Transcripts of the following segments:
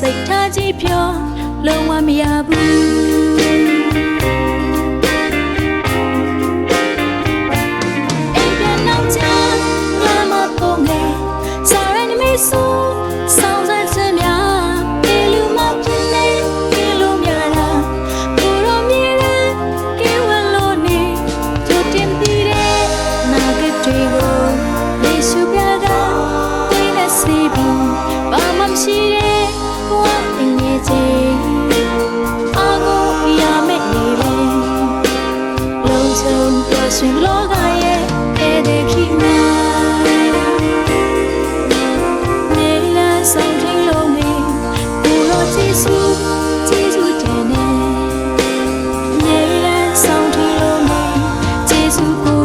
စိတ်ထားကြည့်ပြောလုံးဝမရဘူးအိမ်ပြန်နောက်ချမ်းငါမပေါ်ငယ်စားရနေမေးဆိုဆောင်းစားစမ်းများဒီလူမဖြစ်နေဒီလိုများလားကိုရောမြည်တယ်ကေဝလို့နေကြိုတင်ပြီးတဲ့နာကတွေကိုယေရှုပြတာဝိနေစီပြီးဘာမှမရှိတဲ့ဘဝအငြိချင်းအာကိုရမယ့်နေလေလုံးစုံပျော်ရွှင်လောကရဲ့အဲ့ဒီခိနာနေလန်းဆောင်ထင်းလုံးမင်းကိုရောကျေးဇူးတင်နေနေလန်းဆောင်ထင်းလုံးမင်းကျေးဇူးကို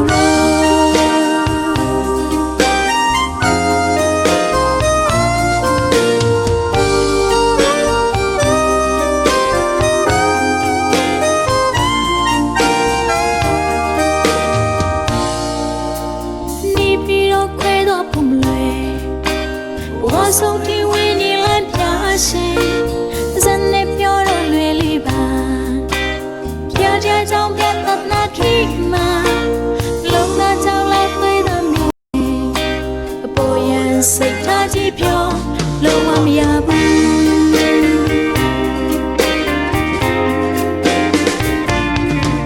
ရောဆုံးတီဝင်းနေလမ်းပြရှင်ဇန်နဲ့ပြောတော့လွယ်လေးပါပြကြကြောင်ပြတ်တတ်နာခိမာလုံးသားကြောင်လိုက်သေးတဲ့မြေအပေါ်ရန်စိတ်ထားကြည့်ပြောလုံးဝမရဘူး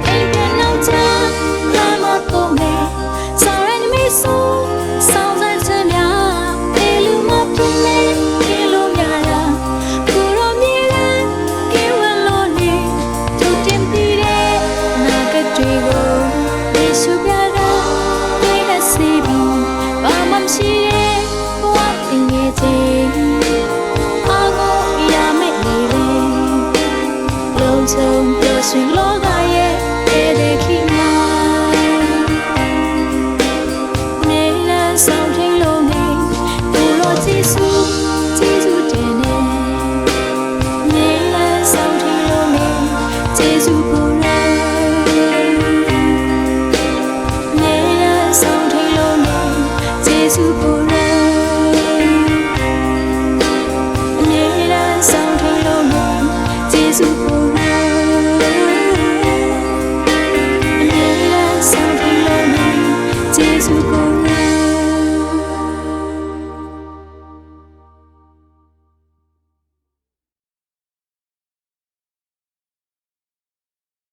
အိမ်ပြန်နောက်ချမ်းလာမတော့ငယ်စားရနေမေးဆိုဆောင်းစမ်းများဒီလူမဖြစ်နေဒီလိုများလားကိုရောမြည်တယ်ကေဝလို့နေကြိုတင်ပြီးတဲ့နာကတွေကိုယေရှုပြတာဝိနေစီပြီးဘာမှမရှိတဲ့ဘဝအငြိချင်းအာကိုရမယ့်နေလေလုံးစုံပျော်ရွှင်လောကရဲ့အဲ့ဒီခိမာနေလန်းဆောင်ထင်းလုံးနေကိုရောကျေးဇူးတင်နေနေလန်းဆောင်ထင်းလုံးနေကျေးဇူးကိုရောနေလန်းဆောင်ထင်းလုံးနေကျေးဇူးကို